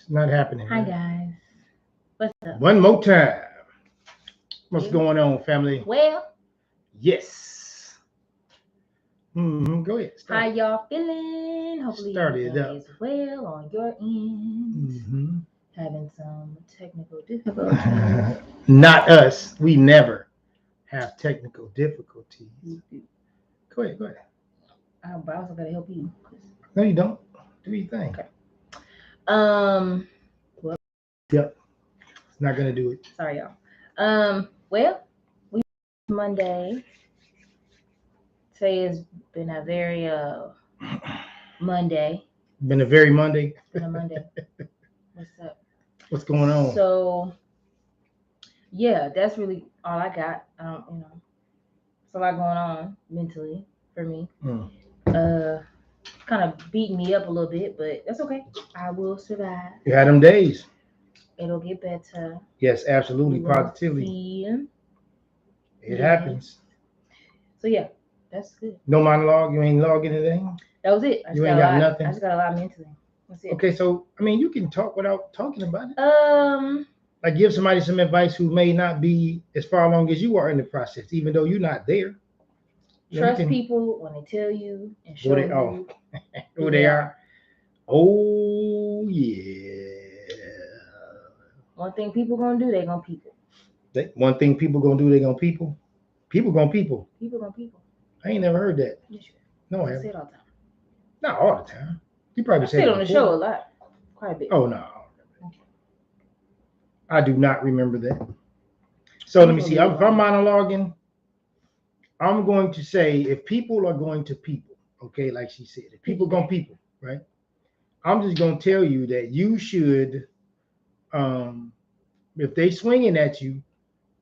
It's not happening. Hi Man. guys. What's up? One more time. What's Yeah. going on, family? Well, Yes. Go ahead. how Start. y'all feeling? Hopefully Start it everything up. is well on your end. hmm Having some technical difficulties. Not us. We never have technical difficulties. Go ahead. Go ahead. But I also gotta help you. No, you don't. Do your thing. Okay. Um. Yep. It's not gonna do it. Sorry, y'all. Well, we Monday. Today has been a very Monday. Been a very Monday. Been a Monday. What's up? What's going on? So yeah, that's really all I got. It's a lot going on mentally for me. Mm. Kind of beat me up a little bit, but that's okay. I will survive. You had them days. It'll get better. Yes, absolutely, We will positively. see. It Yes. happens. So yeah, that's good. No monologue. You ain't logging anything. That was it. You ain't got nothing. I just got a lot mentally. That's it. Okay, so I mean, you can talk without talking about it. Like give somebody some advice who may not be as far along as you are in the process, even though you're not there. Trust people when they tell you and show you who they are. Oh yeah. One thing people gonna do, they gonna people. One thing people gonna do, they gonna people. People gonna people. People gonna people. I ain't never heard that. Yes, you No, I say haven't. it all the time. Not all the time. You probably say said it on the show a lot, quite a bit. Oh no. I do not remember that. So let me see. If I'm monologuing, I'm going to say if people are going to people, okay, like she said, if people going people, right? I'm just going to tell you that you should, if they swinging at you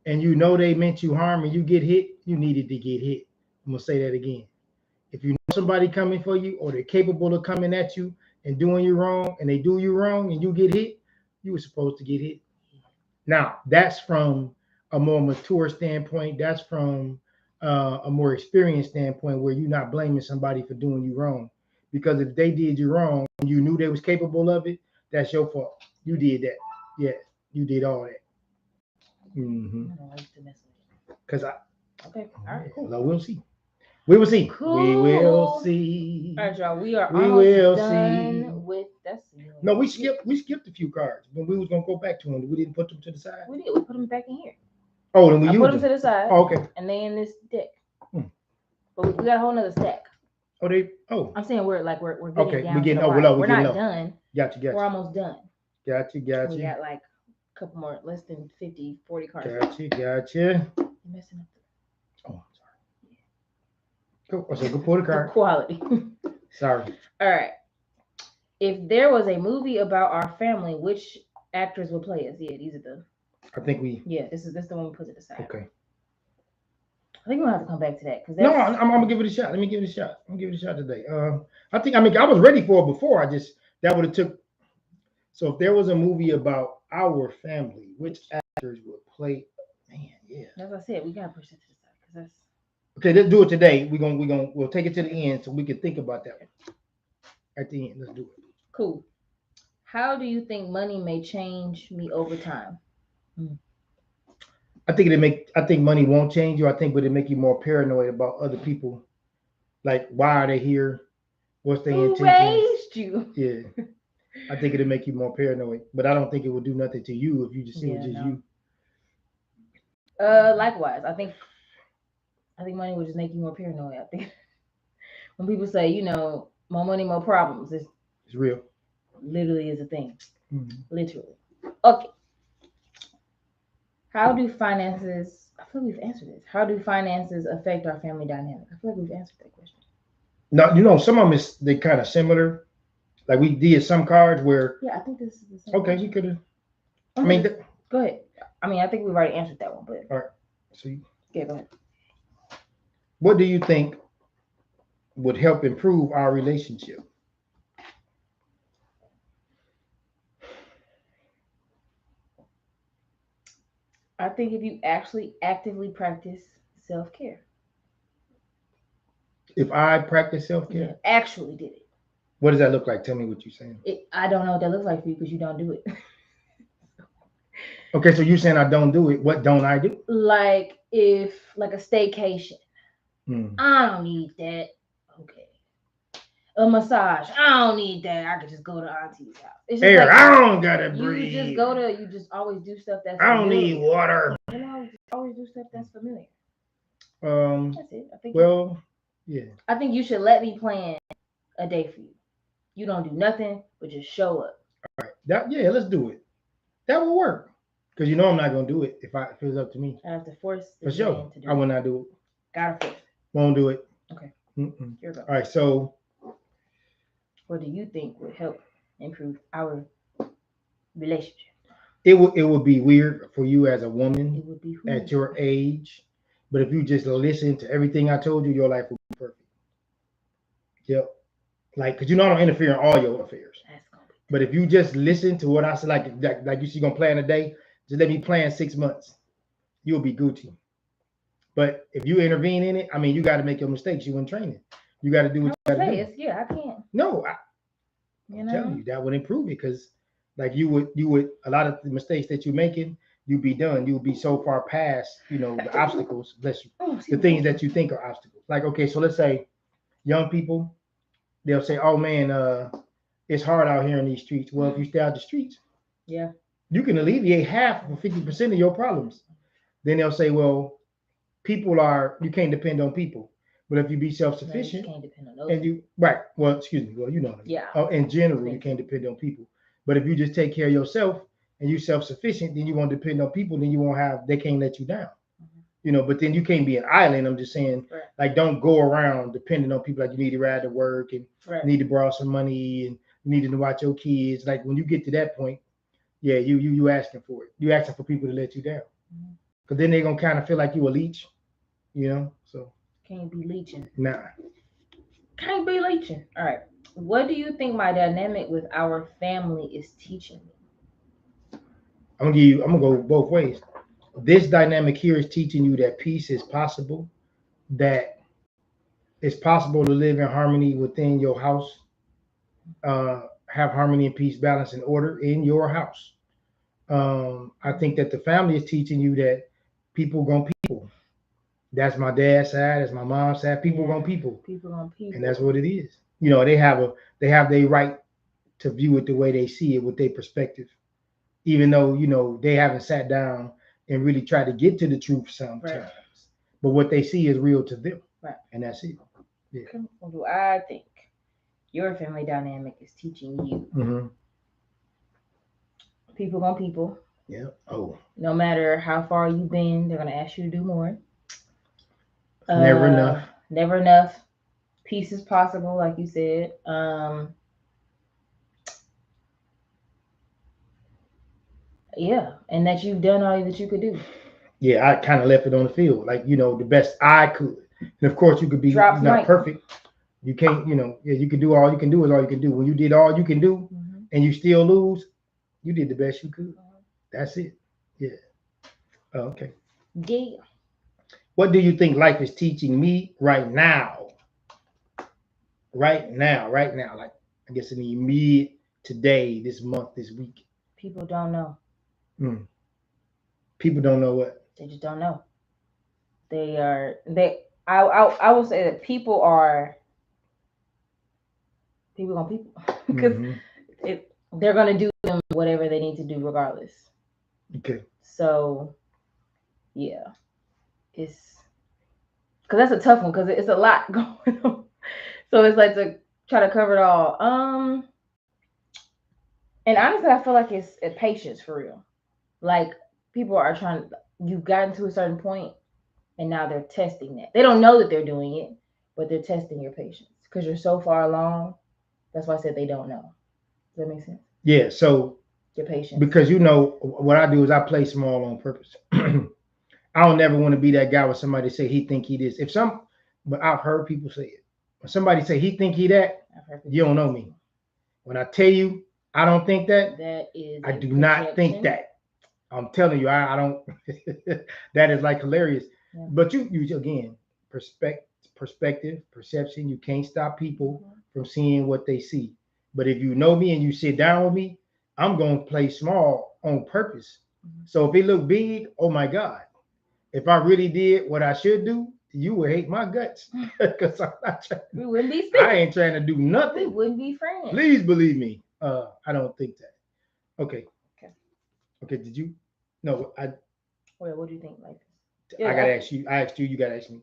and you know they meant you harm and you get hit, you needed to get hit. I'm going to say that again. If you know somebody coming for you or they're capable of coming at you and doing you wrong and they do you wrong and you get hit, you were supposed to get hit. Now, that's from a more mature standpoint. That's from a more experienced standpoint where you're not blaming somebody for doing you wrong. Because if they did you wrong and you knew they was capable of it, that's your fault. You did that. Yeah, you did all that. Mm-hmm. I don't like to mess with it. Because Okay, all right, cool. Well, we'll see. We will see. Cool. We will see. All right, y'all. We are almost done with that's. No, we skipped a few cards when we was gonna go back to them. We didn't put them to the side. We did. We put them back in here. Oh, then we put them to the side. Oh, okay. And they in this deck. But we got a whole nother stack. Oh, they. Oh. I'm saying we're getting okay. Down We're getting. to the We're we're getting not low. done. Gotcha. We're almost done. Gotcha. We got like a couple more, less than 50, 40 cards. Gotcha. You're messing up. Oh, I'm sorry. Cool. I said, go pull the card. Good quality. Sorry. All right. If there was a movie about our family, which actors would play us? Yeah, these are the. I think we. Yeah, this is the one we put to the side. Okay. I think we'll have to come back to that because. No, I'm gonna give it a shot. Let me give it a shot. I'm gonna give it a shot today. I was ready for it before. That would have took. So if there was a movie about our family, which actors would play? Man, yeah. As I said, we gotta push it to the side because that's. Okay, let's do it today. We'll take it to the end so we can think about that at the end. Let's do it. Cool. How do you think money may change me over time? I think money won't change you. I think but it make you more paranoid about other people. Like why are they here? What's their intention? Who raised you? Yeah. I think it'll make you more paranoid. But I don't think it will do nothing to you if you just see it just you. Likewise. I think money would just make you more paranoid. I think when people say, more money, more problems, it's real. Literally is a thing. Mm-hmm. Literally. Okay. How do finances? I feel like we've answered this. How do finances affect our family dynamic? I feel like we've answered that question. No, some of them they kind of similar. Like we did some cards where. Yeah, I think this is the same. Okay, we could have. Go ahead. I mean, I think we've already answered that one, but. All right. So. Yeah, go ahead. What do you think would help improve our relationship? I think if you actually actively practice self-care. If I practice self-care? Yeah, actually did it. What does that look like? Tell me what you're saying. I don't know what that looks like for you because you don't do it. Okay, so you're saying I don't do it. What don't I do? Like if like a staycation, Hmm. I don't need that. Okay. A massage, I don't need that. I could just go to auntie's house. It's just Air, like I don't gotta you breathe. you just always do stuff that's I don't familiar. need water. You know, just always do stuff that's familiar. That's it. Well, yeah. I think you should let me plan a day for you. You don't do nothing but just show up. All right. Yeah, let's do it. That will work. Because you know I'm not gonna do it if it was up to me. I have to force For this sure. man to do I it. will not do it. Gotta force it. Won't do it. Okay. Mm-mm. Here we go. All right, so What do you think would help improve our relationship? it would be weird for you as a It woman would be at your age, but if you just listen to everything I told you, your life will be perfect. Yep. Like, cause you know I don't interfere in all your affairs. That's gonna be But if you just listen to what I said, like you see, gonna plan a day, just let me plan 6 months. You'll be Gucci. But if you intervene in it, I mean, you got to make your mistakes. You in training. You got to do what you got to do. Yeah, I can't. No, You I'm know, telling you, that would improve it because, like, you would a lot of the mistakes that you're making, you'd be done. You would be so far past, the obstacles, the things that you think are obstacles. Like, okay, so let's say young people, they'll say, "Oh man, it's hard out here in these streets." Well, if you stay out the streets, Yeah. you can alleviate half or 50% of your problems. Then they'll say, "Well, you can't depend on people." But if you be self-sufficient, can't depend on those. and you right, well, excuse me, well, you know what I mean. Yeah. In general, you can't depend on people. But if you just take care of yourself and you self-sufficient, then you won't depend on people. Then you won't they can't let you down. But then you can't be an island. I'm just saying, Right. like, don't go around depending on people. Like, you need to ride to work and Right. need to borrow some money and you need to watch your kids. Like, when you get to that point, yeah, you asking for it. You asking for people to let you down. Because then they're gonna kind of feel like you a leech, So Can't be leeching. nah. Can't be leeching. All right. What do you think my dynamic with our family is teaching me? I'm gonna go both ways. This dynamic here is teaching you that peace is possible, that it's possible to live in harmony within your house, have harmony and peace, balance, and order in your house. I think that the family is teaching you that people gonna people. That's my dad's side, that's my mom's side. People gonna people. People gonna people. And that's what it is. They have their right to view it the way they see it with their perspective. Even though, they haven't sat down and really tried to get to the truth sometimes. Right. But what they see is real to them. Right. And that's it. Yeah. What do I think your family dynamic is teaching you? Mm-hmm. People gonna people. Yeah. Oh. No matter how far you've been, they're gonna ask you to do more. Never enough. Never enough. Peace is possible, like you said. Yeah, and that you've done all that you could do. Yeah, I kind of left it on the field, like, the best I could. And of course, you could be not perfect. You can't, you can do all you can do is all you can do. When you did all you can do and you still lose, you did the best you could. That's it. Yeah. Oh, okay. Yeah. What do you think life is teaching me right now? Right now. Like, I guess in the immediate today, this month, this week. People don't know. People don't know what? They just don't know. I will say that people are people on people because they're gonna do them whatever they need to do regardless. Okay. So yeah, it's because that's a tough one because it's a lot going on. So it's like to try to cover it all. And honestly, I feel like it's patience for real. Like people are you've gotten to a certain point and now they're testing that. They don't know that they're doing it, but they're testing your patience because you're so far along. That's why I said they don't know. Does that make sense? Yeah. So your patience. Because what I do is I play small on purpose. I don't never want to be that guy where somebody say he think he this. But I've heard people say it. When somebody say he think he that, you don't know me. When I tell you I don't think that, I do not think that. I'm telling you, I don't. That is like hilarious. Yeah. But you again, perspective, perception. You can't stop people from seeing what they see. But if you know me and you sit down with me, I'm going to play small on purpose. So if it look big, oh my God. If I really did what I should do, you would hate my guts because I'm not trying. We wouldn't be I speaking. ain't trying to do We nothing. wouldn't be friends. Please believe me. I don't think that. Okay. Okay. Okay. Did you? No. Well, what do you think life is? I gotta ask you. I asked you. You gotta ask me.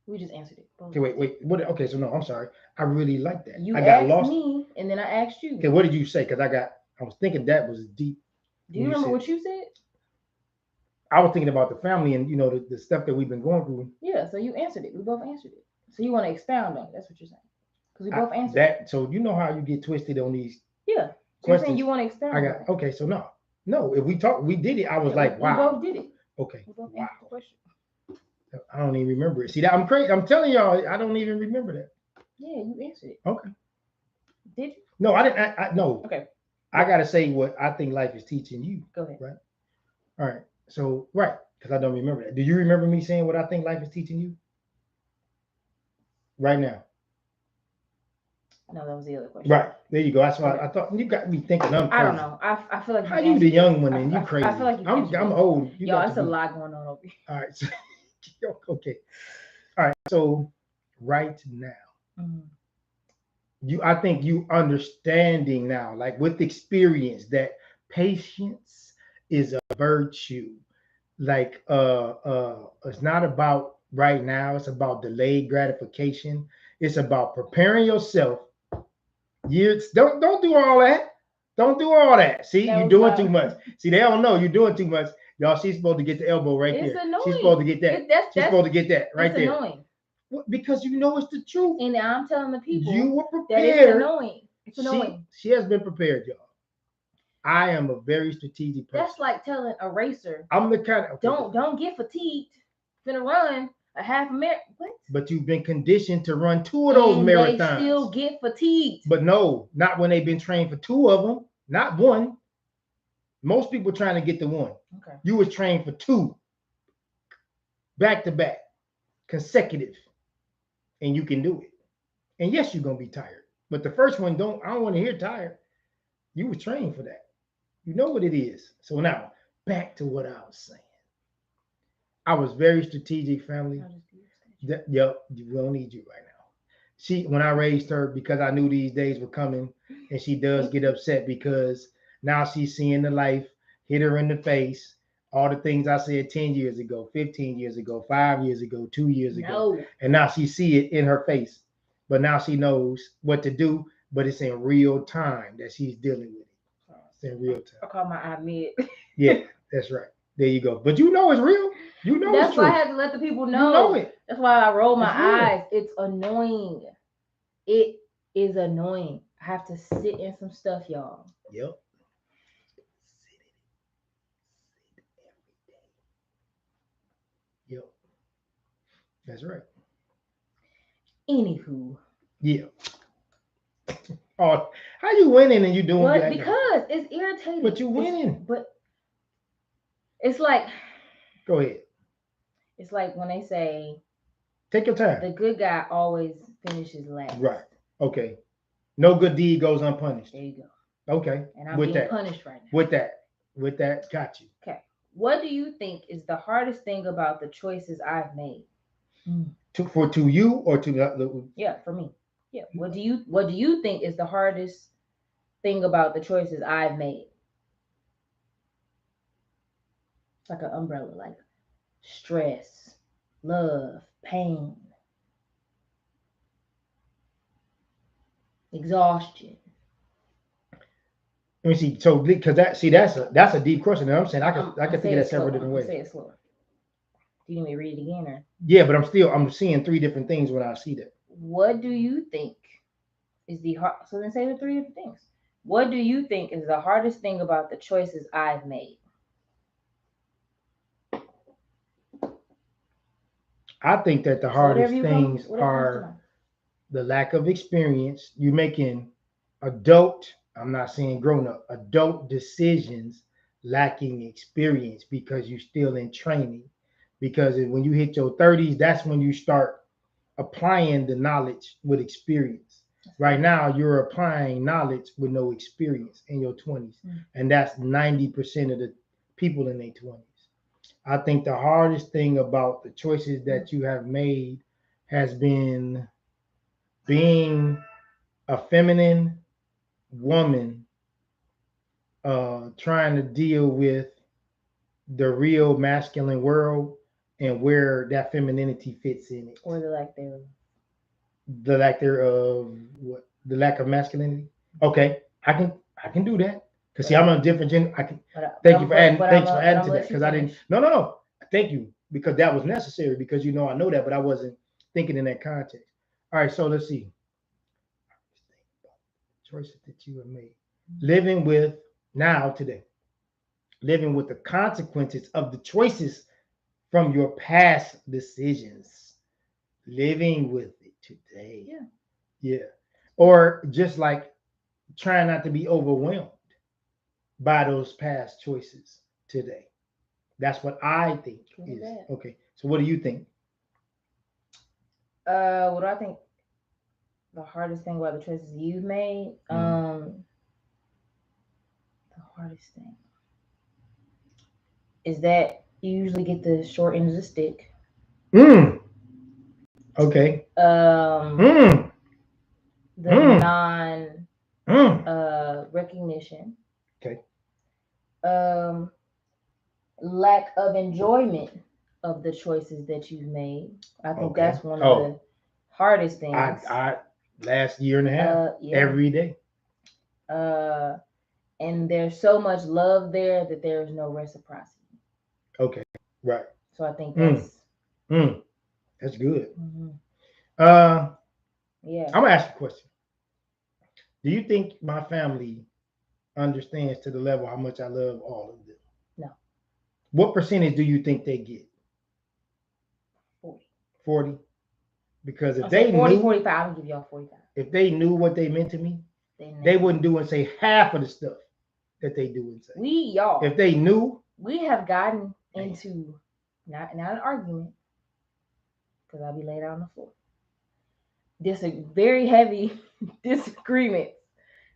We just answered it. Okay. Wait. What? Okay. So no. I'm sorry. I really like that. You I got asked lost. me, and then I asked you. Okay. What did you say? Because I was thinking that was deep. Do you remember what you said? I was thinking about the family and the stuff that we've been going through. Yeah. So you answered it. We both answered it. So you want to expound on it? That's what you're saying. Because we both answered that. So you know how you get twisted on these. Yeah. So you're saying you want to expound. I got okay. So no. If we talked, we did it. I was like, wow. We both did it. Okay. We both answered the question. I don't even remember it. See that I'm crazy. I'm telling y'all, I don't even remember that. Yeah, you answered it. Okay. Did you? No, I didn't. I no. Okay. I gotta say what I think life is teaching you. Go ahead. Right. All right. So because I don't remember that. Do you remember me saying what I think life is teaching you? Right now. No, that was the other question. Right. There you go. That's why I thought you got me thinking. I'm crazy. I don't know. I feel like how you the young one and you crazy. I feel like I'm old. Y'all, it's a lot going on over here. All right. So, okay. All right. So right now, I think you understanding now, like with experience, that patience is a virtue. Like it's not about right now. It's about delayed gratification. It's about preparing yourself. Don't do all that. Don't do all that. See, you're doing too much. See, they don't know you're doing too much. Y'all, she's supposed to get the elbow right there. Annoying. She's supposed to get that. She's supposed to get that right there. Annoying. Because you know it's the truth. And I'm telling the people you were prepared. That it's annoying. It's annoying. She has been prepared, y'all. I am a very strategic person. That's like telling a racer. I'm the kind of don't get fatigued. Finna run a half marathon. What? But you've been conditioned to run 2 of those marathons. They still get fatigued. But no, not when they've been trained for 2 of them, not 1. Most people trying to get the 1. Okay. You was trained for 2, back to back, consecutive, and you can do it. And yes, you're gonna be tired. But the first one, I don't want to hear tired. You were trained for that. You know what it is. So now, back to what I was saying. I was very strategic, family. Yep, we don't need you right now. When I raised her, because I knew these days were coming, and she does get upset because now she's seeing the life hit her in the face. All the things I said 10 years ago, 15 years ago, 5 years ago, 2 years ago. And now she see it in her face. But now she knows what to do, but it's in real time that she's dealing with it. It's in real time. I call my eye mid. Yeah, that's right. There you go. But you know it's real. You know that's it's true. Why I had to let the people know. You know it. That's why I roll my eyes. It's annoying. It is annoying. I have to sit in some stuff, y'all. Yep. Yep. That's right. Anywho. Yeah. Oh, how you winning and you doing that? Because it's irritating. But you winning. But it's like. Go ahead. It's like when they say. Take your time. The good guy always finishes last. Right. Okay. No good deed goes unpunished. There you go. Okay. And I'm being punished right now. With that, got you. Okay. What do you think is the hardest thing about the choices I've made? To you or to the Yeah, for me. Yeah. What do you think is the hardest thing about the choices I've made? It's like an umbrella, like stress, love, pain, exhaustion. Let me see. So because that's a deep question. And I'm saying I can think of that several different ways. Say it slower. Do you need me to read it again or? Yeah, but I'm seeing 3 different things when I see that. What do you think is the hard? So then say the 3 different things. What do you think is the hardest thing about the choices I've made? I think that the hardest things are the lack of experience. You're making adult, I'm not saying grown up, adult decisions lacking experience because you're still in training. Because when you hit your 30s, that's when you start applying the knowledge with experience. Right now, you're applying knowledge with no experience in your 20s. And that's 90% of the people in their 20s. I think the hardest thing about the choices that you have made has been being a feminine woman, trying to deal with the real masculine world and where that femininity fits in it. Or the lack thereof. The lack thereof, what? The lack of masculinity. Okay, I can do that. Cause see, I'm a different gender. I can. Thank you for adding. Thanks for adding to that. Because I didn't. No. Thank you. Because that was necessary. Because I know that, but I wasn't thinking in that context. All right. So let's see. Choices that you have made. Living with now today. Living with the consequences of the choices from your past decisions. Living with it today. Yeah. Or just like trying not to be overwhelmed by those past choices today. That's what I think is. Okay. So what do you think? What do I think the hardest thing about the choices you've made? The hardest thing is that you usually get the short end of the stick. Okay. The non recognition. Okay. Lack of enjoyment of the choices that you've made. I think that's one of the hardest things. I last year and a half, every day. And there's so much love there that there's no reciprocity. Okay. Right. So I think that's that's good. Yeah. I'm gonna ask you a question. Do you think my family understands to the level how much I love all of them? No. What percentage do you think they get? 40? Because if they 40, knew, 45, I'll give y'all 45. If they knew what they meant to me, they wouldn't do and say half of the stuff that they do and say. If they knew, we have gotten into not an argument, because I'll be laid out on the floor. This a very heavy disagreement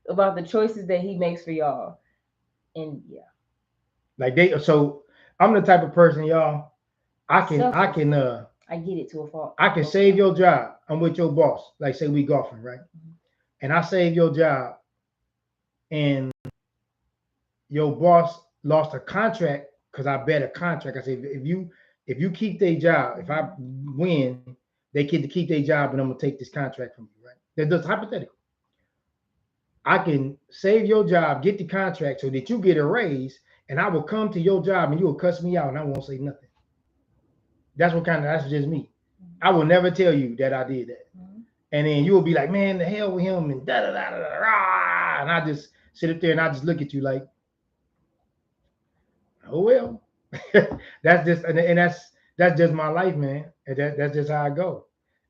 about the choices that he makes for y'all. And so I'm the type of person, y'all, I get it to a fault. I can save your job. I'm with your boss. Like say we golfing, right? And I save your job and your boss lost a contract because I bet a contract. I say if you keep their job, if I win, they get to keep their job and I'm gonna take this contract from you, right? That's hypothetical. I can save your job, get the contract so that you get a raise, and I will come to your job and you will cuss me out and I won't say nothing. That's just me. I will never tell you that I did that. And then you will be like, man, the hell with him and da da da da da. And I just sit up there and I just look at you like, oh well. That's just my life, man. And that's just how I go.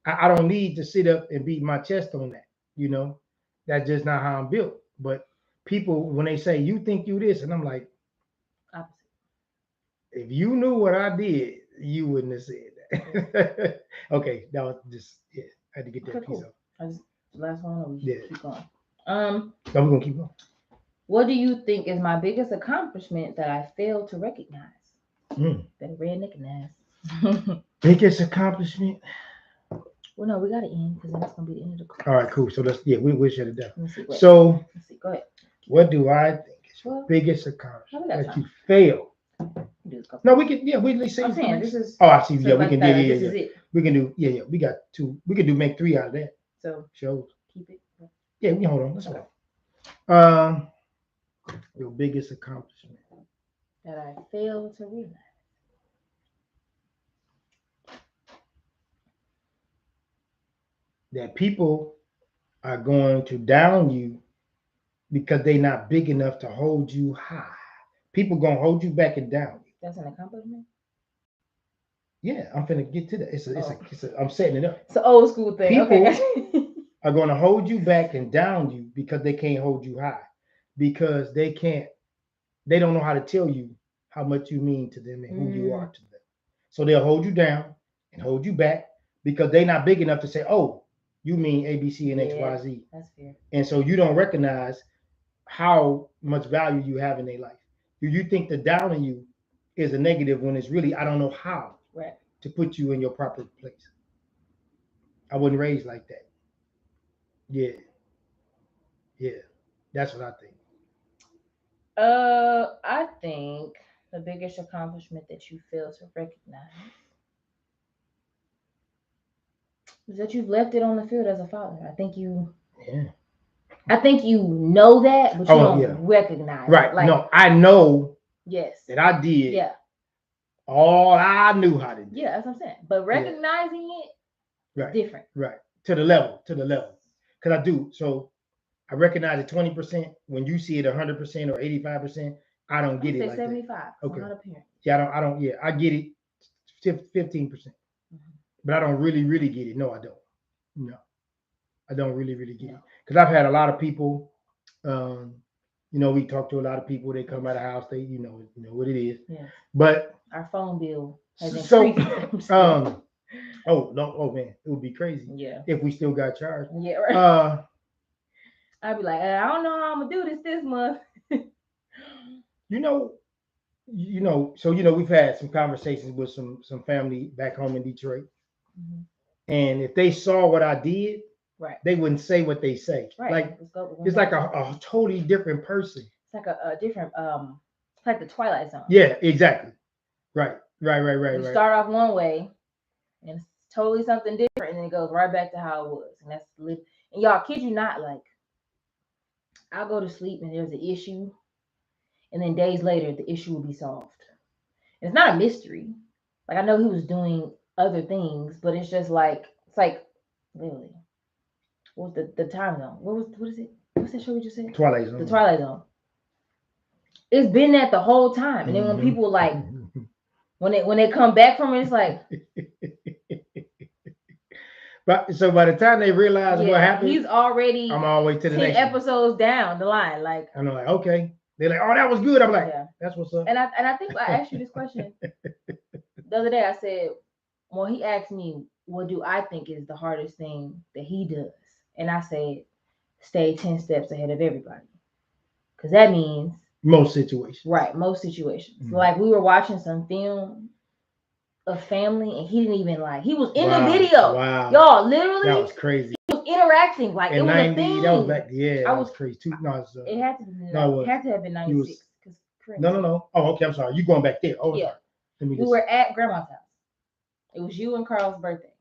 I don't need to sit up and beat my chest on that, That's just not how I'm built. But people, when they say you think you this, and I'm like, opposite. If you knew what I did, you wouldn't have said that. Okay, that was just I had to get that piece off. Last one, or we keep going? No, we're gonna keep going. What do you think is my biggest accomplishment that I failed to recognize? That redneck ass. Biggest accomplishment? Well, no, we gotta end because that's gonna be the end of the call. All right, cool. So we shut it down. Let's see, so go ahead. What do I think is your biggest accomplishment that you failed? No, we can. Yeah, we see. I'm saying this is. Oh, I see. Yeah, we can do. This is it. We can do. Yeah. We got 2. We can make 3 out of that. So shows. Keep it. Yeah, we can hold on. That's okay. Your biggest accomplishment that I failed to realize. That people are going to down you because they're not big enough to hold you high. People gonna hold you back and down you. That's an accomplishment. Yeah, I'm finna get to that. I'm setting it up. It's an old school thing. People are gonna hold you back and down you because they can't hold you high, because they don't know how to tell you how much you mean to them and who you are to them. So they'll hold you down and hold you back because they're not big enough to say, oh, you mean A, B, C, and X, Yeah. Y, Z. That's fair. And so you don't recognize how much value you have in their life. You think the downing you is a negative when it's really, I don't know how Right. to put you in your proper place. I wasn't raised like that. Yeah. Yeah. That's what I think. I think the biggest accomplishment that you fail to recognize is that you've left it on the field as a father. I think you know that, but you don't recognize Right. it. Like, no, I know yes. that I did Yeah. all I knew how to do. Yeah, that's what I'm saying. But recognizing it is Right. different. Right. To the level. Because I do. So I recognize it 20%. When you see it 100% or 85%, I don't get it like 75. that. I'm Okay. not a parent. Yeah, I don't. Yeah, I get it 15%. But I don't really get it. No, I don't. No, I don't really get it. Because I've had a lot of people, we talk to a lot of people. They come out of the house. They, you know what it is. Yes. But our phone bill has increased. man, it would be crazy. Yeah. If we still got charged. Yeah. Right. I'd be like, I don't know how I'm gonna do this month. So we've had some conversations with some family back home in Detroit, and if they saw what I did, right, they wouldn't say what they say. Right. Like it's like a totally different person. It's like a different it's like the Twilight Zone. Yeah, exactly. Right. You start off one way, and it's totally something different, and then it goes right back to how it was. And that's and y'all, kid you not, like I'll go to sleep and there's an issue, and then days later the issue will be solved. And it's not a mystery. Like I know he was doing other things, but it's just like literally. What was the time zone? What is it? What's that show we just said? Twilight Zone. The Twilight Zone. It's been that the whole time, and then when people like when they come back from it, it's like. But so by the time they realize what happened, he's already. I'm all the way to the 10 next episodes down the line. Like I'm like, okay. They're like, oh, that was good. I'm like, that's what's up. And I think I asked you this question the other day. I said, well, he asked me, what do I think is the hardest thing that he does? And I said, stay 10 steps ahead of everybody. Because that means most situations. Right, most situations. Like we were watching some film of family and he didn't even he was in the video. Wow. Y'all, literally. That was crazy. He was interacting like it was 90, a thing. That was back, that was crazy. It had to be it had to have been 96. No. Oh, okay, I'm sorry. You going back there. Oh, yeah. We were at grandma's house. It was you and Carl's birthday.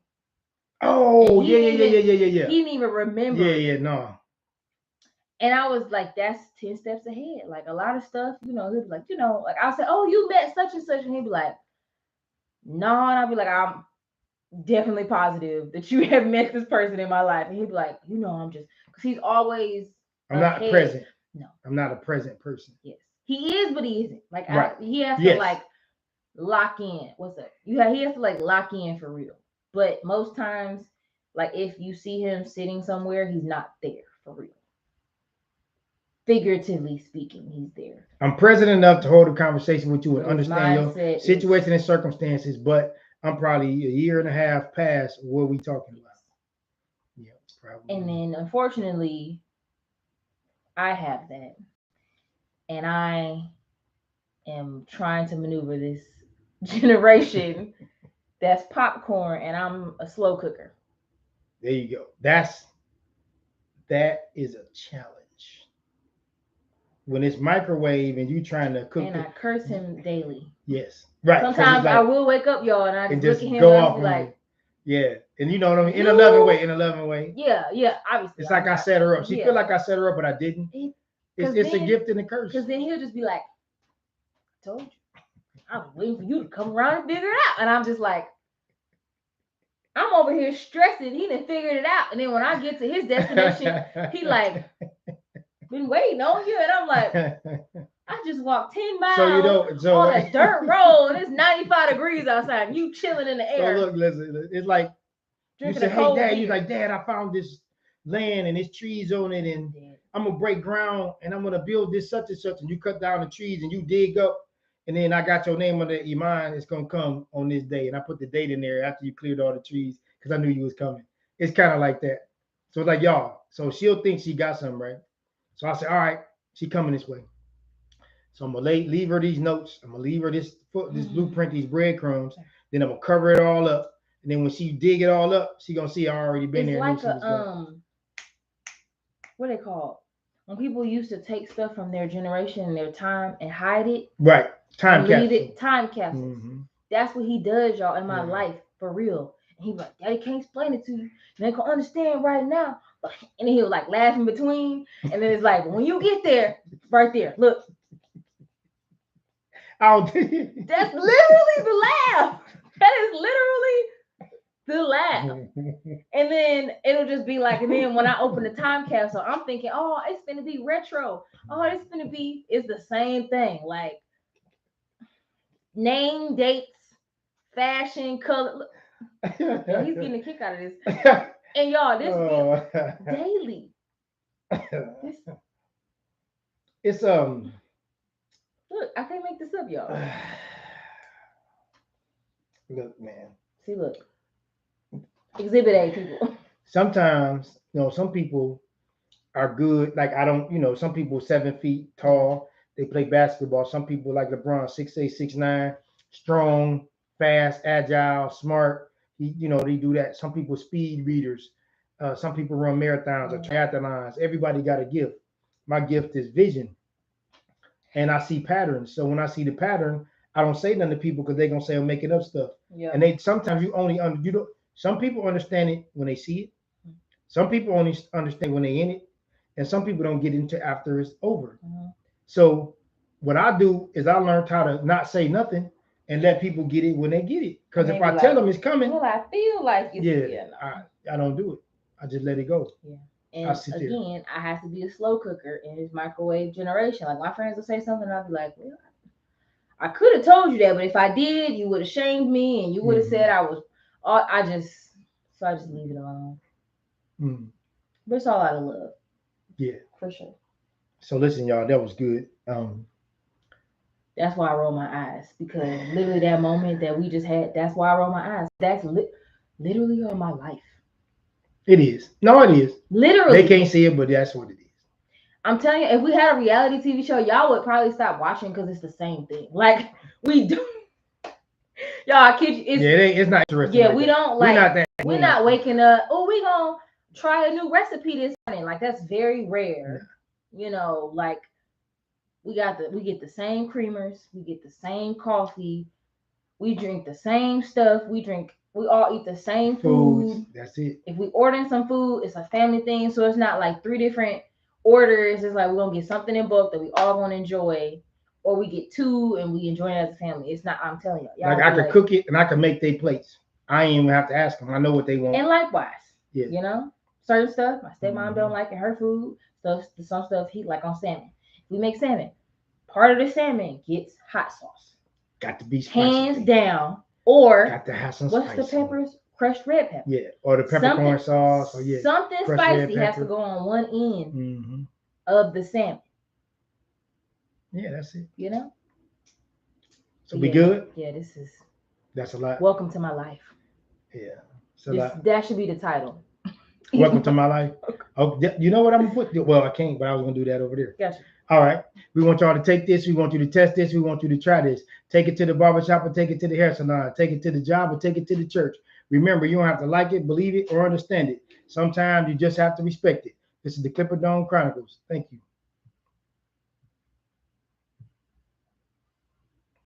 Oh, yeah. He didn't even remember. Yeah, no. And I was like, that's 10 steps ahead. Like a lot of stuff, he'd be like, like I'll say, oh, you met such and such. And he'd be like, no. And I'll be like, I'm definitely positive that you have met this person in my life. And he'd be like, I'm just, because he's always I'm not present. No. I'm not a present person. Yes. He is, but he isn't. Like, right. He has to lock in. What's that? He has to lock in for real. But most times, if you see him sitting somewhere, he's not there for real. Figuratively speaking, he's there. I'm present enough to hold a conversation with you and understand your situation and circumstances, but I'm probably a year and a half past what we talking about. Yeah, probably. And then, unfortunately, I have that, and I am trying to maneuver this generation that's popcorn, and I'm a slow cooker. There you go. That is a challenge. When it's microwave and you trying to cook, and I curse him daily. Yes, right. Sometimes I will wake up, y'all, and I just look at him and I'll be like, yeah, and you know what I mean, in a loving way. Yeah, obviously. It's like I set her up. She feel like I set her up, but I didn't. It's a gift and a curse. Because then he'll just be like, I told you, I was waiting for you to come around and figure it out, and I'm just like, I'm over here stressing. He done figured it out, and then when I get to his destination, he like. Been waiting on you, and I'm like, I just walked 10 miles on a dirt road, and it's 95 degrees outside, and you chilling in the air. So look, listen, it's like you say, hey, Dad, you're like, Dad, I found this land and there's trees on it, and I'm gonna break ground and I'm gonna build this such and such, and you cut down the trees and you dig up, and then I got your name under Iman. It's gonna come on this day, and I put the date in there after you cleared all the trees, because I knew you was coming. It's kind of like that. So it's like, y'all. So she'll think she got something, right? So I said, all right, she coming this way. So I'm gonna leave her these notes. I'm gonna leave her this blueprint, these breadcrumbs. Then I'm gonna cover it all up. And then when she dig it all up, she gonna see I already been It's there. like what they call when people used to take stuff from their generation and their time and hide it. Right. Time capsule. Leave it. Time capsules. Mm-hmm. That's what he does, y'all, in my Yeah. life for real. And he was like, Daddy can't explain it to you. You ain't gonna understand right now. And then he was like laughing between. And then it's like, when you get there, right there, look. That's literally the laugh. That is literally the laugh. And then it'll just be like, and then when I open the time capsule, I'm thinking, oh, it's gonna be retro. Oh, it's the same thing. Like name, dates, fashion, color. Yeah, he's getting a kick out of this. And y'all, this be daily. It's Look, I can't make this up, y'all. Look, man. See, look. Exhibit A, people. Sometimes, some people are good. Like I don't, some people 7 feet tall. They play basketball. Some people like LeBron, 6'8", 6'9", strong, fast, agile, smart. They do that. Some people speed readers. Some people run marathons or triathlons. Everybody got a gift. My gift is vision. And I see patterns. So when I see the pattern, I don't say nothing to people because they're gonna say I'm making up stuff. Yeah. And sometimes you only some people understand it when they see it. Some people only understand when they're in it, and some people don't get into after it's over. Mm-hmm. So what I do is I learned how to not say nothing and let people get it when they get it. Because if I tell them it's coming, well, I feel like it's I don't do it. I just let it go. Yeah. And again, I have to be a slow cooker in this microwave generation. Like my friends will say something, and I'll be like, well, I could have told you that, but if I did, you would have shamed me and you would have said I was. I just leave it alone. Mm-hmm. But it's all out of love. Yeah, for sure. So listen, y'all, that was good. That's why I roll my eyes, because literally that moment that we just had. That's why I roll my eyes. That's literally all my life. It is. No, it is. Literally. They can't see it, but that's what it is. I'm telling you, if we had a reality TV show, y'all would probably stop watching because it's the same thing. Like we do. Y'all, I kid you. It's not interesting. Yeah, like we don't like. We're not waking up. Oh, we gonna try a new recipe this morning. Like that's very rare. Yeah. Like we get the same creamers. We get the same coffee. We drink the same stuff. We all eat the same food. That's it. If we ordering some food, it's a family thing. So it's not like 3 different orders. It's like we're gonna get something in bulk that we all gonna enjoy, or we get 2 and we enjoy it as a family. It's not. I'm telling y'all. Like I could cook it and I can make their plates. I ain't even have to ask them. I know what they want. And likewise, certain stuff my stepmom don't like in her food. Some stuff he like on salmon. We make salmon. Part of the salmon gets hot sauce. Got to be spicy. Hands down. Or got to have some what's spicy. The peppers? Crushed red pepper. Yeah, or the peppercorn sauce. Or something spicy has to go on one end of the salmon. Yeah, that's it. So we good? Yeah, that's a lot. Welcome to my life. Yeah, that should be the title. Welcome to my life. Oh, you know what I'm gonna put? Well, I can't, but I was gonna do that over there. Gotcha. All right. We want y'all to take this. We want you to test this. We want you to try this. Take it to the barbershop or take it to the hair salon. Take it to the job or take it to the church. Remember, you don't have to like it, believe it, or understand it. Sometimes you just have to respect it. This is the Clipper Dome Chronicles. Thank you.